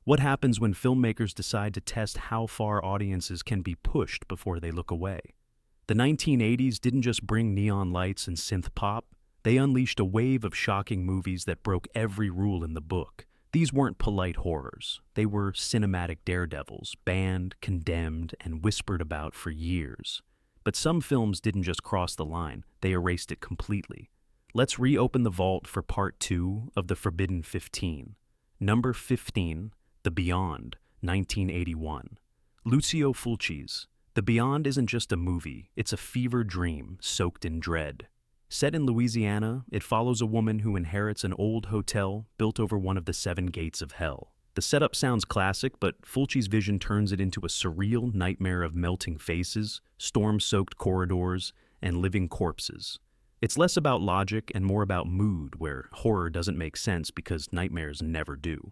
What happens when filmmakers decide to test how far audiences can be pushed before they look away? The 1980s didn't just bring neon lights and synth pop, they unleashed a wave of shocking movies that broke every rule in the book. These weren't polite horrors. They were cinematic daredevils, banned, condemned, and whispered about for years. But some films didn't just cross the line, they erased it completely. Let's reopen the vault for part 2 of the Forbidden 15. Number 15, The Beyond, 1981. Lucio Fulci's The Beyond isn't just a movie, it's a fever dream soaked in dread. Set in Louisiana, it follows a woman who inherits an old hotel built over one of the 7 gates of hell. The setup sounds classic, but Fulci's vision turns it into a surreal nightmare of melting faces, storm-soaked corridors, and living corpses. It's less about logic and more about mood, where horror doesn't make sense because nightmares never do.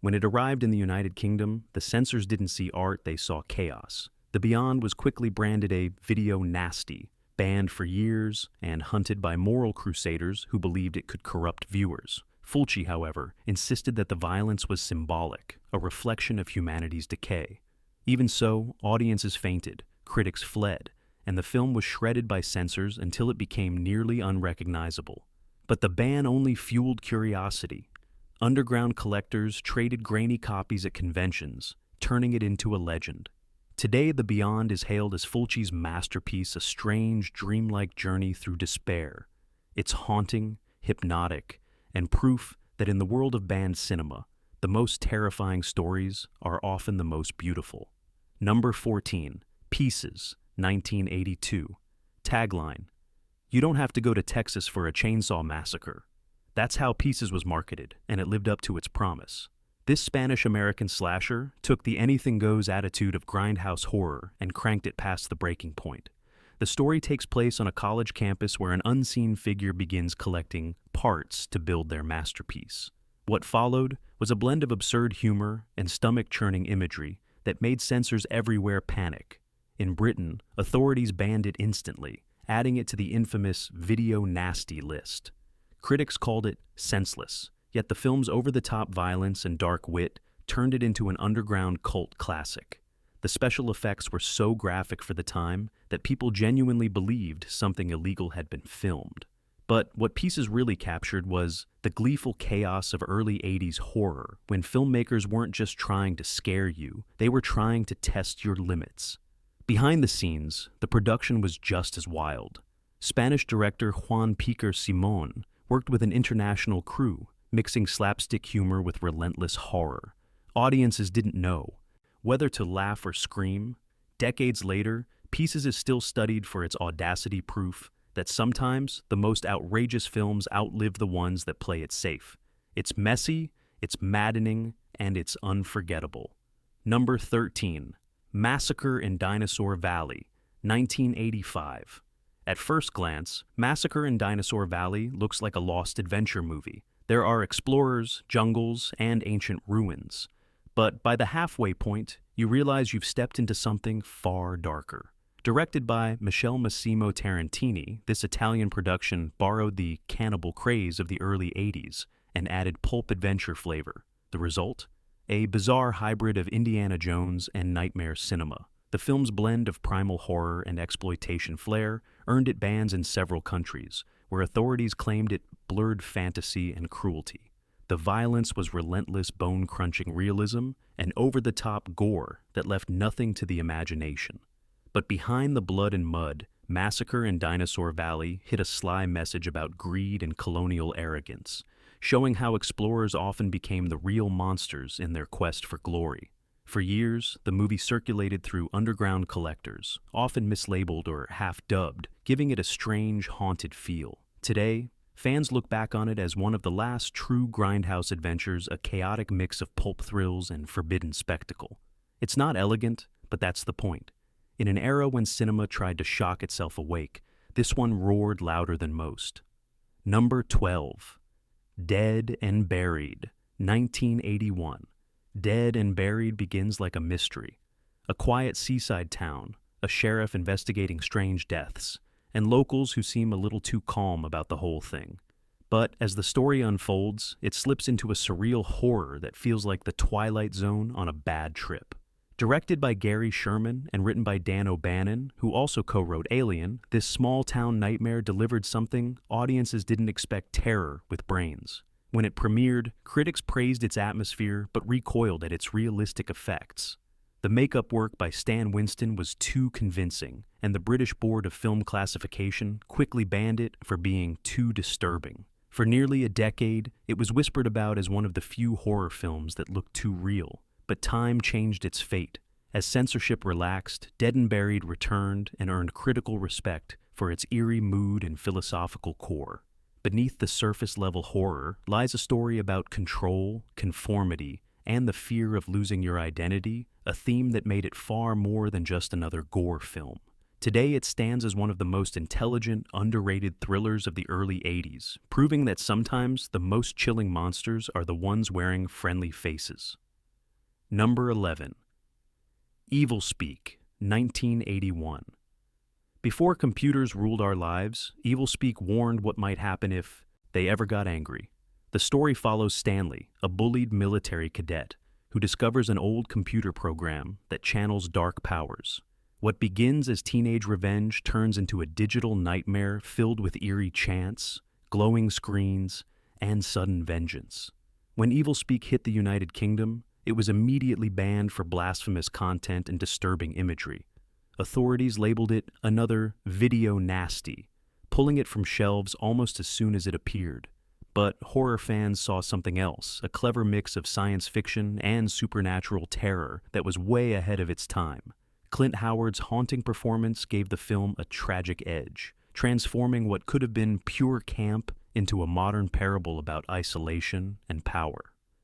When it arrived in the United Kingdom, the censors didn't see art, they saw chaos. The Beyond was quickly branded a video nasty, banned for years, and hunted by moral crusaders who believed it could corrupt viewers. Fulci, however, insisted that the violence was symbolic, a reflection of humanity's decay. Even so, audiences fainted, critics fled, and the film was shredded by censors until it became nearly unrecognizable. But the ban only fueled curiosity. Underground collectors traded grainy copies at conventions, turning it into a legend. Today, The Beyond is hailed as Fulci's masterpiece, a strange, dreamlike journey through despair. It's haunting, hypnotic, and proof that in the world of banned cinema, the most terrifying stories are often the most beautiful. Number 14, Pieces, 1982. Tagline: You don't have to go to Texas for a chainsaw massacre. That's how Pieces was marketed, and it lived up to its promise. This Spanish-American slasher took the anything-goes attitude of grindhouse horror and cranked it past the breaking point. The story takes place on a college campus where an unseen figure begins collecting parts to build their masterpiece. What followed was a blend of absurd humor and stomach-churning imagery that made censors everywhere panic. In Britain, authorities banned it instantly, adding it to the infamous video nasty list. Critics called it senseless, yet the film's over-the-top violence and dark wit turned it into an underground cult classic. The special effects were so graphic for the time that people genuinely believed something illegal had been filmed. But what Pieces really captured was the gleeful chaos of early 80s horror, when filmmakers weren't just trying to scare you, they were trying to test your limits. Behind the scenes, the production was just as wild. Spanish director Juan Piquer Simón worked with an international crew, mixing slapstick humor with relentless horror. Audiences didn't know whether to laugh or scream. Decades later, Pieces is still studied for its audacity, proof that sometimes the most outrageous films outlive the ones that play it safe. It's messy, it's maddening, and it's unforgettable. Number 13, Massacre in Dinosaur Valley, 1985. At first glance, Massacre in Dinosaur Valley looks like a lost adventure movie. There are explorers, jungles, and ancient ruins. But by the halfway point, you realize you've stepped into something far darker. Directed by Michele Massimo Tarantini, this Italian production borrowed the cannibal craze of the early 80s and added pulp adventure flavor. The result? A bizarre hybrid of Indiana Jones and nightmare cinema. The film's blend of primal horror and exploitation flair earned it bans in several countries, where authorities claimed it blurred fantasy and cruelty. The violence was relentless, bone-crunching realism and over-the-top gore that left nothing to the imagination. But behind the blood and mud, Massacre in Dinosaur Valley hid a sly message about greed and colonial arrogance, showing how explorers often became the real monsters in their quest for glory. For years, the movie circulated through underground collectors, often mislabeled or half-dubbed, giving it a strange, haunted feel. Today, fans look back on it as one of the last true grindhouse adventures, a chaotic mix of pulp thrills and forbidden spectacle. It's not elegant, but that's the point. In an era when cinema tried to shock itself awake, this one roared louder than most. Number 12, Dead and Buried, 1981. Dead and Buried begins like a mystery. A quiet seaside town, a sheriff investigating strange deaths, and locals who seem a little too calm about the whole thing. But as the story unfolds, it slips into a surreal horror that feels like the Twilight Zone on a bad trip. Directed by Gary Sherman and written by Dan O'Bannon, who also co-wrote Alien, this small-town nightmare delivered something audiences didn't expect: terror with brains. When it premiered, critics praised its atmosphere but recoiled at its realistic effects. The makeup work by Stan Winston was too convincing, and the British Board of Film Classification quickly banned it for being too disturbing. For nearly a decade, it was whispered about as one of the few horror films that looked too real. But time changed its fate. As censorship relaxed, Dead and Buried returned and earned critical respect for its eerie mood and philosophical core. Beneath the surface-level horror lies a story about control, conformity, and the fear of losing your identity, a theme that made it far more than just another gore film. Today it stands as one of the most intelligent, underrated thrillers of the early 80s, proving that sometimes the most chilling monsters are the ones wearing friendly faces. Number 11. Evil Speak, 1981. Before computers ruled our lives, Evil Speak warned what might happen if they ever got angry. The story follows Stanley, a bullied military cadet, who discovers an old computer program that channels dark powers. What begins as teenage revenge turns into a digital nightmare filled with eerie chants, glowing screens, and sudden vengeance. When Evil Speak hit the United Kingdom, it was immediately banned for blasphemous content and disturbing imagery. Authorities labeled it another video nasty, pulling it from shelves almost as soon as it appeared. But horror fans saw something else, a clever mix of science fiction and supernatural terror that was way ahead of its time. Clint Howard's haunting performance gave the film a tragic edge, transforming what could have been pure camp into a modern parable about isolation and power.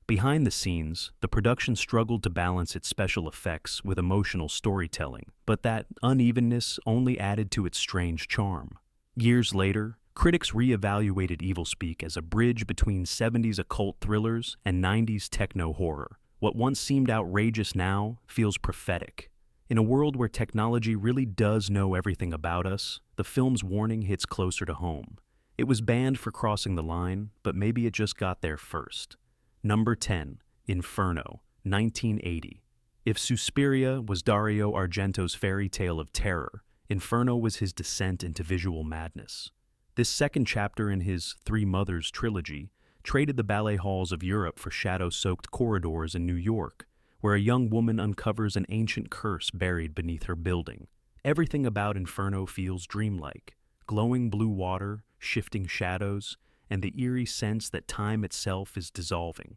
Behind the scenes, the production struggled to balance its special effects with emotional storytelling, but that unevenness only added to its strange charm. Years later, critics re-evaluated Evil Speak as a bridge between 70s occult thrillers and 90s techno-horror. What once seemed outrageous now feels prophetic. In a world where technology really does know everything about us, the film's warning hits closer to home. It was banned for crossing the line, but maybe it just got there first. Number 10. Inferno, 1980. If Suspiria was Dario Argento's fairy tale of terror, Inferno was his descent into visual madness. This second chapter in his Three Mothers trilogy traded the ballet halls of Europe for shadow-soaked corridors in New York, where a young woman uncovers an ancient curse buried beneath her building. Everything about Inferno feels dreamlike: glowing blue water, shifting shadows, and the eerie sense that time itself is dissolving.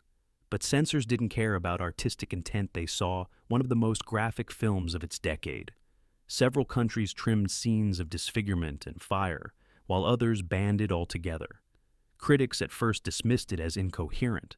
But censors didn't care about artistic intent. They saw one of the most graphic films of its decade. Several countries trimmed scenes of disfigurement and fire, while others banned it altogether. Critics at first dismissed it as incoherent,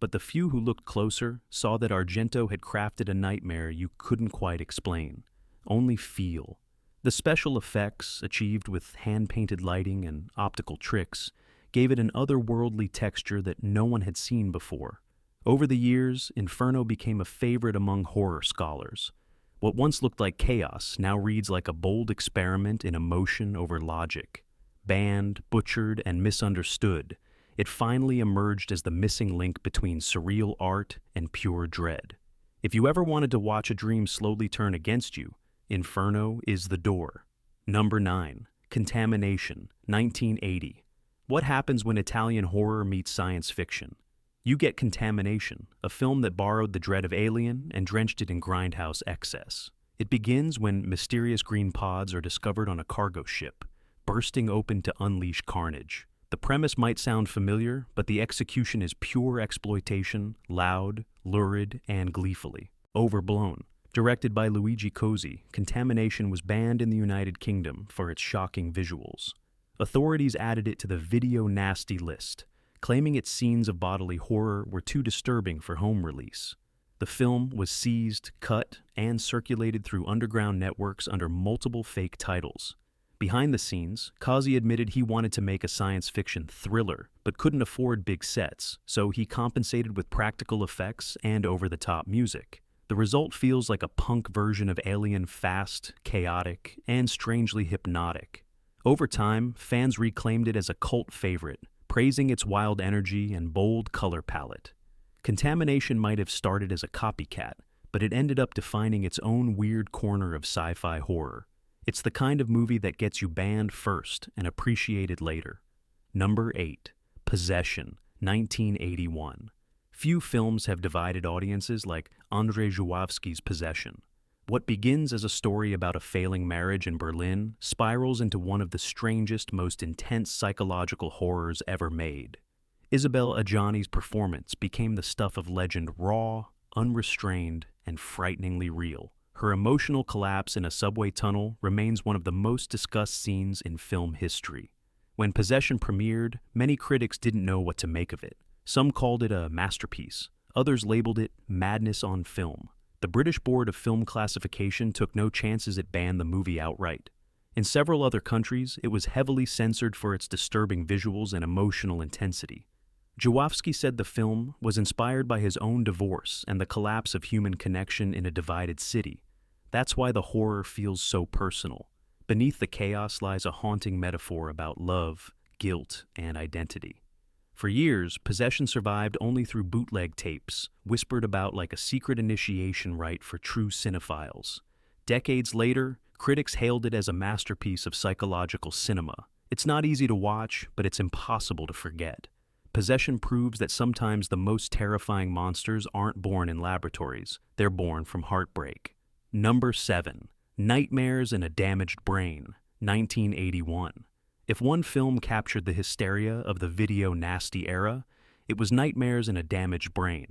but the few who looked closer saw that Argento had crafted a nightmare you couldn't quite explain, only feel. The special effects, achieved with hand-painted lighting and optical tricks, gave it an otherworldly texture that no one had seen before. Over the years, Inferno became a favorite among horror scholars. What once looked like chaos now reads like a bold experiment in emotion over logic. Banned, butchered, and misunderstood, it finally emerged as the missing link between surreal art and pure dread. If you ever wanted to watch a dream slowly turn against you, Inferno is the door. Number 9. Contamination, 1980. What happens when Italian horror meets science fiction? You get Contamination, a film that borrowed the dread of Alien and drenched it in grindhouse excess. It begins when mysterious green pods are discovered on a cargo ship, bursting open to unleash carnage. The premise might sound familiar, but the execution is pure exploitation, loud, lurid, and gleefully overblown. Directed by Luigi Cozzi, Contamination was banned in the United Kingdom for its shocking visuals. Authorities added it to the video nasty list, claiming its scenes of bodily horror were too disturbing for home release. The film was seized, cut, and circulated through underground networks under multiple fake titles. Behind the scenes, Cozzi admitted he wanted to make a science fiction thriller, but couldn't afford big sets, so he compensated with practical effects and over-the-top music. The result feels like a punk version of Alien, fast, chaotic, and strangely hypnotic. Over time, fans reclaimed it as a cult favorite, praising its wild energy and bold color palette. Contamination might have started as a copycat, but it ended up defining its own weird corner of sci-fi horror. It's the kind of movie that gets you banned first and appreciated later. Number 8. Possession, 1981. Few films have divided audiences like Andrzej Żuławski's Possession. What begins as a story about a failing marriage in Berlin spirals into one of the strangest, most intense psychological horrors ever made. Isabelle Adjani's performance became the stuff of legend, raw, unrestrained, and frighteningly real. Her emotional collapse in a subway tunnel remains one of the most discussed scenes in film history. When Possession premiered, many critics didn't know what to make of it. Some called it a masterpiece. Others labeled it madness on film. The British Board of Film Classification took no chances at banning the movie outright. In several other countries, it was heavily censored for its disturbing visuals and emotional intensity. Żuławski said the film was inspired by his own divorce and the collapse of human connection in a divided city. That's why the horror feels so personal. Beneath the chaos lies a haunting metaphor about love, guilt, and identity. For years, Possession survived only through bootleg tapes, whispered about like a secret initiation rite for true cinephiles. Decades later, critics hailed it as a masterpiece of psychological cinema. It's not easy to watch, but it's impossible to forget. Possession proves that sometimes the most terrifying monsters aren't born in laboratories, they're born from heartbreak. Number 7. Nightmares in a Damaged Brain, 1981. If one film captured the hysteria of the video nasty era, it was Nightmares in a Damaged Brain.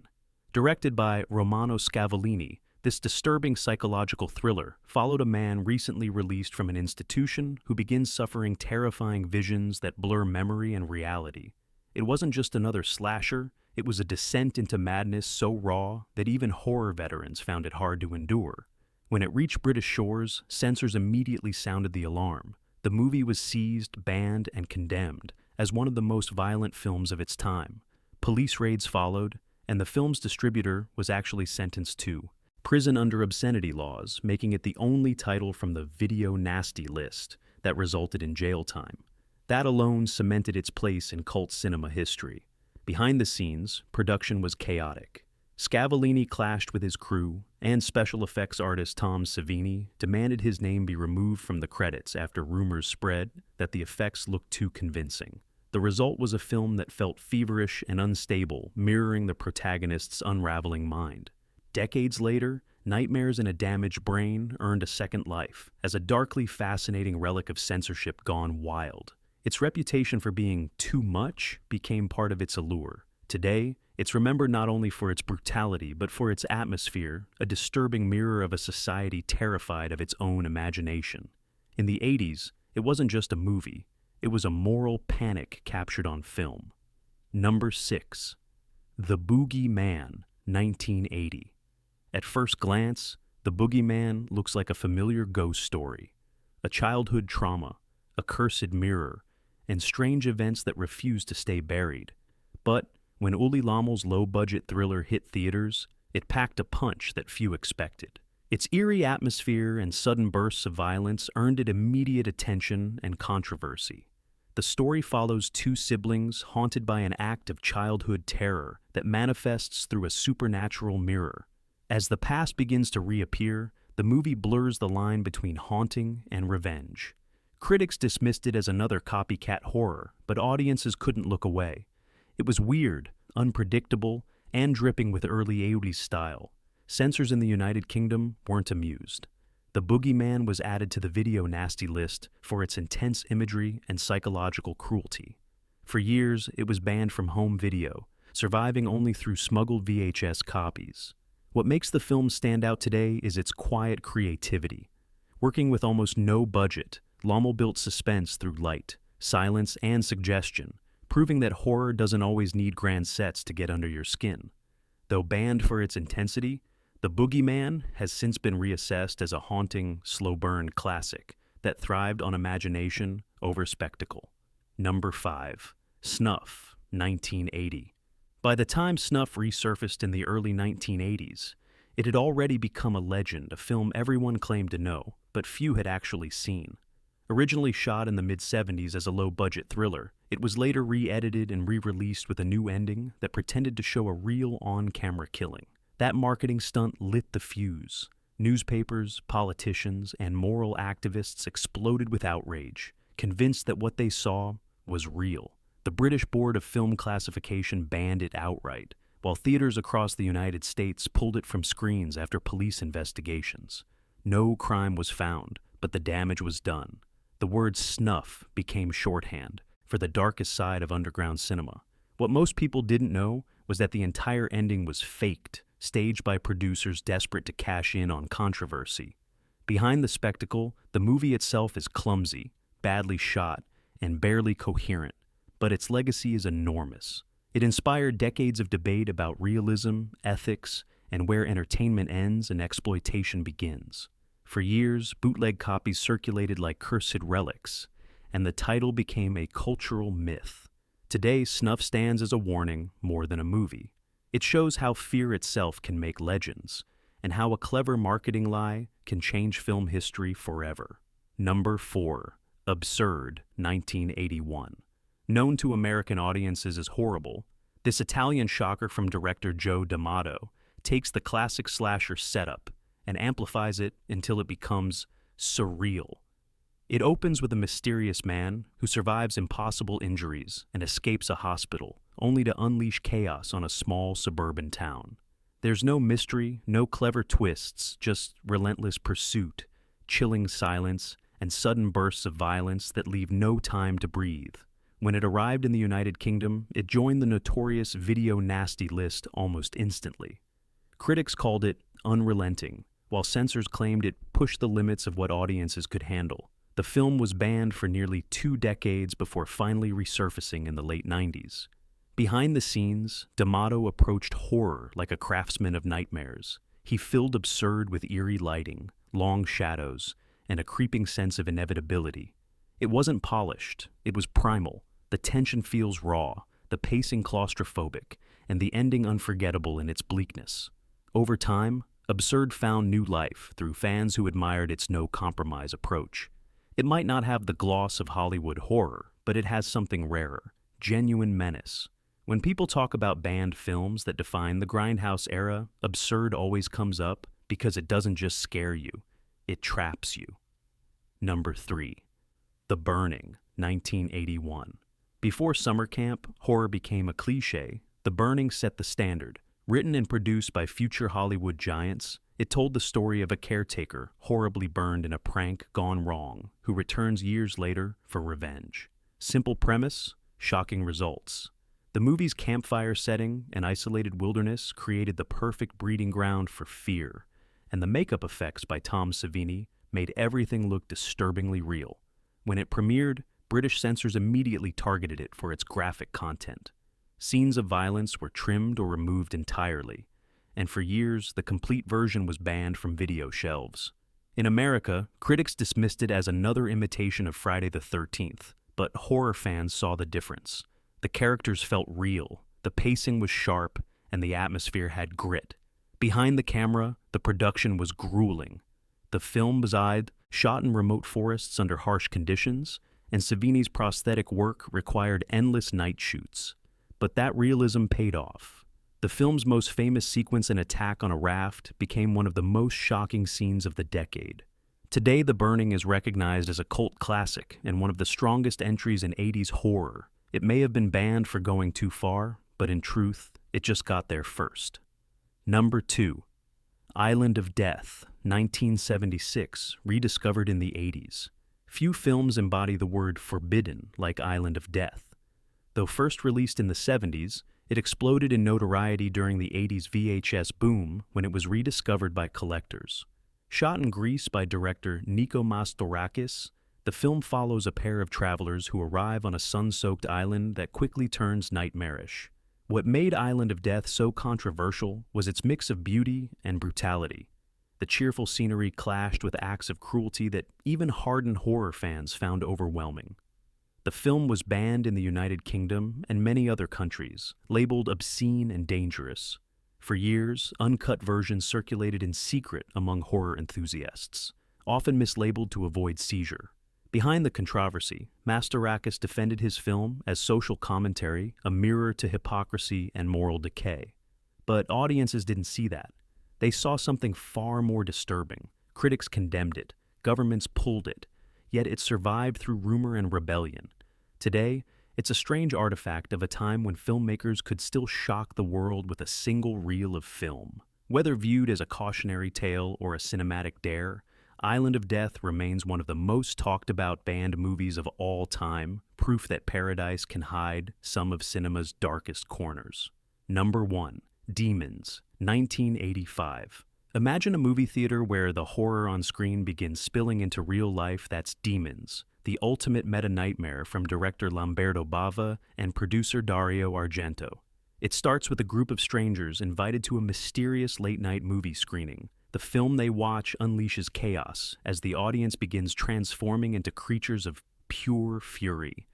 Directed by Romano Scavolini, this disturbing psychological thriller followed a man recently released from an institution who begins suffering terrifying visions that blur memory and reality. It wasn't just another slasher, it was a descent into madness so raw that even horror veterans found it hard to endure. When it reached British shores, censors immediately sounded the alarm. The movie was seized, banned, and condemned as one of the most violent films of its time. Police raids followed, and the film's distributor was actually sentenced to prison under obscenity laws, making it the only title from the video nasty list that resulted in jail time. That alone cemented its place in cult cinema history. Behind the scenes, production was chaotic. Scavolini clashed with his crew, and special effects artist Tom Savini demanded his name be removed from the credits after rumors spread that the effects looked too convincing. The result was a film that felt feverish and unstable, mirroring the protagonist's unraveling mind. Decades later, Nightmares in a Damaged Brain earned a second life as a darkly fascinating relic of censorship gone wild. Its reputation for being too much became part of its allure. Today, it's remembered not only for its brutality, but for its atmosphere, a disturbing mirror of a society terrified of its own imagination. In the 80s, it wasn't just a movie, it was a moral panic captured on film. Number 6. The Boogeyman, 1980. At first glance, The Boogeyman looks like a familiar ghost story, a childhood trauma, a cursed mirror, and strange events that refuse to stay buried. But when Uli Lommel's low-budget thriller hit theaters, it packed a punch that few expected. Its eerie atmosphere and sudden bursts of violence earned it immediate attention and controversy. The story follows two siblings haunted by an act of childhood terror that manifests through a supernatural mirror. As the past begins to reappear, the movie blurs the line between haunting and revenge. Critics dismissed it as another copycat horror, but audiences couldn't look away. It was weird, unpredictable, and dripping with early 80s style. Censors in the United Kingdom weren't amused. The Boogeyman was added to the video nasty list for its intense imagery and psychological cruelty. For years, it was banned from home video, surviving only through smuggled VHS copies. What makes the film stand out today is its quiet creativity. Working with almost no budget, Lommel built suspense through light, silence, and suggestion, proving that horror doesn't always need grand sets to get under your skin. Though banned for its intensity, The Boogeyman has since been reassessed as a haunting, slow-burn classic that thrived on imagination over spectacle. Number 5. Snuff, 1980. By the time Snuff resurfaced in the early 1980s, it had already become a legend, a film everyone claimed to know, but few had actually seen. Originally shot in the mid-70s as a low-budget thriller, it was later re-edited and re-released with a new ending that pretended to show a real on-camera killing. That marketing stunt lit the fuse. Newspapers, politicians, and moral activists exploded with outrage, convinced that what they saw was real. The British Board of Film Classification banned it outright, while theaters across the United States pulled it from screens after police investigations. No crime was found, but the damage was done. The word snuff became shorthand for the darkest side of underground cinema. What most people didn't know was that the entire ending was faked, staged by producers desperate to cash in on controversy. Behind the spectacle, the movie itself is clumsy, badly shot, and barely coherent, but its legacy is enormous. It inspired decades of debate about realism, ethics, and where entertainment ends and exploitation begins. For years, bootleg copies circulated like cursed relics, and the title became a cultural myth. Today, snuff stands as a warning more than a movie. It shows how fear itself can make legends, and how a clever marketing lie can change film history forever. Number 4. Absurd, 1981. Known to American audiences as horrible, this Italian shocker from director Joe D'Amato takes the classic slasher setup and amplifies it until it becomes surreal. It opens with a mysterious man who survives impossible injuries and escapes a hospital, only to unleash chaos on a small suburban town. There's no mystery, no clever twists, just relentless pursuit, chilling silence, and sudden bursts of violence that leave no time to breathe. When it arrived in the United Kingdom, it joined the notorious video nasty list almost instantly. Critics called it unrelenting, while censors claimed it pushed the limits of what audiences could handle. The film was banned for nearly 2 decades before finally resurfacing in the late 90s. Behind the scenes, D'Amato approached horror like a craftsman of nightmares. He filled absurd with eerie lighting, long shadows, and a creeping sense of inevitability. It wasn't polished, it was primal. The tension feels raw, the pacing claustrophobic, and the ending unforgettable in its bleakness. Over time, Absurd found new life through fans who admired its no-compromise approach. It might not have the gloss of Hollywood horror, but it has something rarer, genuine menace. When people talk about banned films that define the Grindhouse era, Absurd always comes up because it doesn't just scare you, it traps you. Number 3. The Burning, 1981. Before summer camp, horror became a cliché. The Burning set the standard. Written and produced by future Hollywood giants, it told the story of a caretaker horribly burned in a prank gone wrong who returns years later for revenge. Simple premise, shocking results. The movie's campfire setting and isolated wilderness created the perfect breeding ground for fear, and the makeup effects by Tom Savini made everything look disturbingly real. When it premiered, British censors immediately targeted it for its graphic content. Scenes of violence were trimmed or removed entirely, and for years the complete version was banned from video shelves. In America, critics dismissed it as another imitation of Friday the 13th, but horror fans saw the difference. The characters felt real, the pacing was sharp, and the atmosphere had grit. Behind the camera, the production was grueling. The film was shot in remote forests under harsh conditions, and Savini's prosthetic work required endless night shoots. But that realism paid off. The film's most famous sequence, an attack on a raft, became one of the most shocking scenes of the decade. Today, The Burning is recognized as a cult classic and one of the strongest entries in 80s horror. It may have been banned for going too far, but in truth, it just got there first. Number 2. Island of Death, 1976, rediscovered in the 80s. Few films embody the word forbidden like Island of Death. Though first released in the 70s, it exploded in notoriety during the 80s VHS boom when it was rediscovered by collectors. Shot in Greece by director Nikos Dorakis, the film follows a pair of travelers who arrive on a sun-soaked island that quickly turns nightmarish. What made Island of Death so controversial was its mix of beauty and brutality. The cheerful scenery clashed with acts of cruelty that even hardened horror fans found overwhelming. The film was banned in the United Kingdom and many other countries, labeled obscene and dangerous. For years, uncut versions circulated in secret among horror enthusiasts, often mislabeled to avoid seizure. Behind the controversy, Mastorakis defended his film as social commentary, a mirror to hypocrisy and moral decay. But audiences didn't see that. They saw something far more disturbing. Critics condemned it, governments pulled it, yet it survived through rumor and rebellion. Today, it's a strange artifact of a time when filmmakers could still shock the world with a single reel of film. Whether viewed as a cautionary tale or a cinematic dare, Island of Death remains one of the most talked about banned movies of all time, proof that paradise can hide some of cinema's darkest corners. Number 1. Demons, 1985. Imagine a movie theater where the horror on screen begins spilling into real life. That's Demons, the ultimate meta-nightmare from director Lamberto Bava and producer Dario Argento. It starts with a group of strangers invited to a mysterious late-night movie screening. The film they watch unleashes chaos as the audience begins transforming into creatures of pure fury.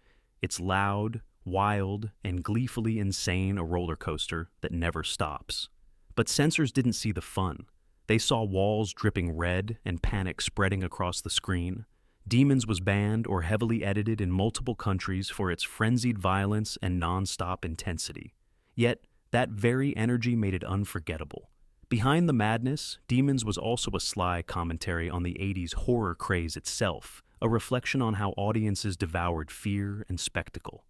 It's loud, wild, and gleefully insane, a roller coaster that never stops. But censors didn't see the fun. They saw walls dripping red and panic spreading across the screen. Demons was banned or heavily edited in multiple countries for its frenzied violence and non-stop intensity. Yet, that very energy made it unforgettable. Behind the madness, Demons was also a sly commentary on the 80s horror craze itself, a reflection on how audiences devoured fear and spectacle.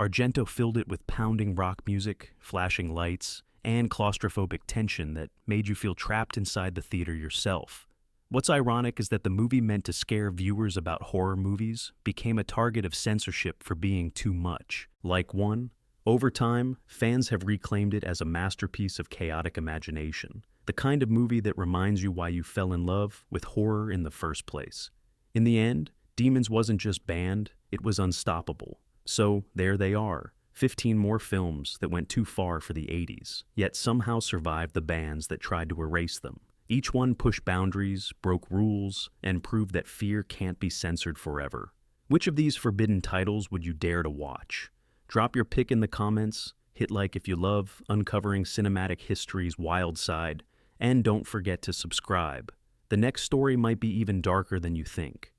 Argento filled it with pounding rock music, flashing lights, and claustrophobic tension that made you feel trapped inside the theater yourself. What's ironic is that the movie meant to scare viewers about horror movies became a target of censorship for being too much. Like One, over time, fans have reclaimed it as a masterpiece of chaotic imagination, the kind of movie that reminds you why you fell in love with horror in the first place. In the end, Demons wasn't just banned, it was unstoppable. So there they are, 15 more films that went too far for the 80s, yet somehow survived the bans that tried to erase them. Each one pushed boundaries, broke rules, and proved that fear can't be censored forever. Which of these forbidden titles would you dare to watch? Drop your pick in the comments, hit like if you love uncovering cinematic history's wild side, and don't forget to subscribe. The next story might be even darker than you think.